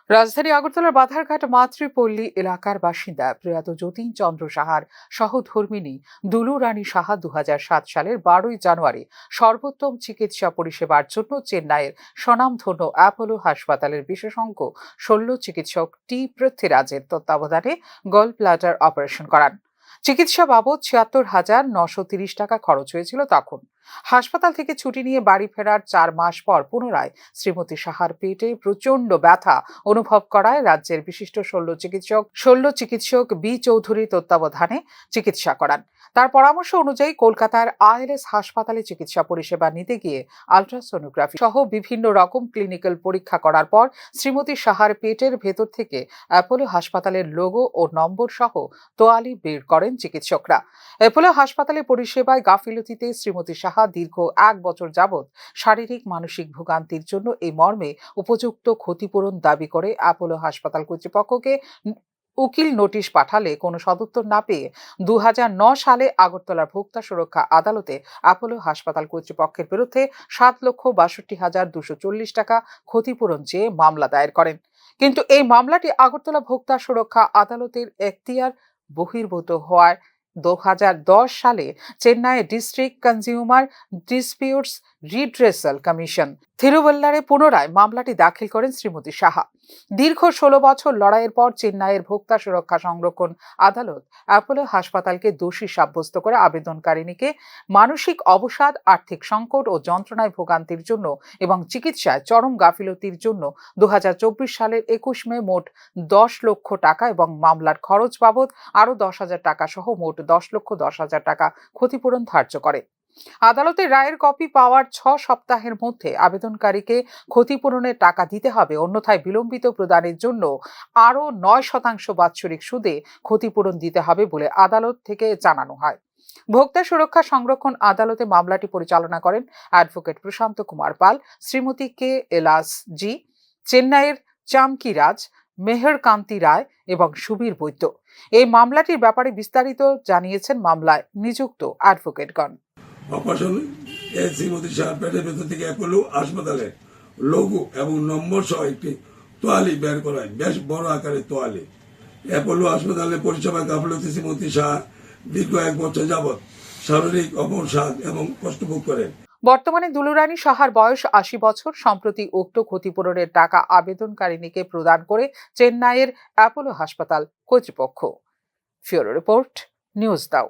রাজধানী আগরতলার বাধারঘাট মাতৃপল্লী এলাকার বাসিন্দা প্রয়াত যতীন চন্দ্র সাহার সহধর্মিণী দুলু রানী সাহা 2007 সালের 12ই জানুয়ারি সর্বোত্তম চিকিৎসা পরিষেবার জন্য চেন্নাইয়ের স্বনামধন্য অ্যাপোলো হাসপাতালের বিশেষজ্ঞ শল্য চিকিৎসক টি পৃথ্বীরাজের তত্ত্বাবধানে গল ব্লাডার অপারেশন করান। চিকিৎসা বাবদ ৭৬,৯৩০ টাকা খরচ হয়েছিল তখন। হাসপাতাল থেকে ছুটি নিয়ে বাড়ি ফেরার 4 মাস পর পুনরায় শ্রীমতী সাহার পেটে প্রচন্ড ব্যথা অনুভব করায় রাজ্যের বিশিষ্ট শল্য চিকিৎসক বি চৌধুরীর তত্ত্বাবধানে চিকিৎসা করান। তার পরামর্শ অনুযায়ী কলকাতার আইএলএস হাসপাতালে চিকিৎসা পরিষেবা নিতে গিয়ে আলট্রাসোনোগ্রাফি সহ বিভিন্ন রকম ক্লিনিক্যাল পরীক্ষা করার পর শ্রীমতী সাহার পেটের ভেতর থেকে অ্যাপোলো হাসপাতালের লোগো ও নম্বর সহ তোয়ালি বের করেন চিকিৎসকরা। অ্যাপোলো হাসপাতালে পরিষেবায় গাফিলতিতে শ্রীমতী সাহা দীর্ঘ 1 বছর যাবৎ শারীরিক মানসিক ভোগান্তির জন্য এই মর্মে উপযুক্ত ক্ষতিপূরণ দাবি করে অ্যাপোলো হাসপাতাল কর্তৃপক্ষকে উকিল নোটিশ পাঠালে কোনো সদুত্তর না পেয়ে 2009 সালে আগরতলার ভোক্তা সুরক্ষা আদালতে অ্যাপোলো হাসপাতাল কর্তৃপক্ষের বিরুদ্ধে 7,62,240 টাকা ক্ষতিপূরণ চেয়ে মামলা দায়ের করেন। কিন্তু এই মামলাটি আগরতলা ভোক্তা সুরক্ষা আদালতের এখতিয়ার বহির্ভূত হওয়ায় 2010 সালে চেন্নাইয়ের district consumer disputes redressal commission থিরুবল্লারে পুনরায় মামলাটি দাখিল করেন শ্রীমতী সাহা। দীর্ঘ 16 বছর লড়াইয়ের পর চেন্নাইয়ের ভোক্তা সুরক্ষা সংরক্ষণ আদালত অ্যাপোলো হাসপাতালকে দোষী সাব্যস্ত করে আবেদনকারিণীকে মানসিক অবসাদ, আর্থিক সংকট ও যন্ত্রণায় ভোগান্তির জন্য এবং চিকিৎসায় চরম গাফিলতির জন্য 2024 সালের 21 মে মোট 10 লক্ষ টাকা এবং মামলার খরচ বাবদ আরও 10,000 টাকা সহ মোট 10,10,000 টাকা ক্ষতিপূরণ ধার্য করে। আদালতের রায়ের কপি পাওয়ার 6 সপ্তাহের মধ্যে আবেদনকারীকে ক্ষতিপূরণের টাকা দিতে হবে, অন্যথায় বিলম্বিত প্রদানের জন্য আরও 9% বাৎসরিক সুদে ক্ষতিপূরণ দিতে হবে বলে আদালত থেকে জানানো হয়। ভোক্তা সুরক্ষা সংরক্ষণ আদালতে মামলাটি পরিচালনা করেন অ্যাডভোকেট প্রশান্ত কুমার পাল, শ্রীমতী কে এলাস জি, চেন্নাইয়ের চামকি রাজ, মেহর কান্তি রায় এবং সুবীর বৈদ্য। এই মামলাটির ব্যাপারে বিস্তারিত জানিয়েছেন মামলায় নিযুক্ত অ্যাডভোকেটগণ। অপারেশন শ্রীমতী সাহার পেটের ভেতর থেকে অ্যাপোলো হাসপাতালে লোগো এবং নম্বর সহ একটি তোয়ালি বের করা হয়, বেশ বড় আকারের তোয়ালি। অ্যাপোলো হাসপাতালে পরিষেবায় গাফিলতি শ্রীমতী সাহা দীর্ঘ 1 বছর যাবৎ শারীরিক অবসাদ এবং কষ্ট ভোগ করেন। বর্তমানে দুলু রানী সাহার বয়স 80 বছর। সম্প্রতি উক্ত ক্ষতিপূরণের টাকা আবেদনকারিণীকে প্রদান করে চেন্নাইয়ের অ্যাপোলো হাসপাতাল কর্তৃপক্ষ। ফিউরো রিপোর্ট, নিউজ দাও।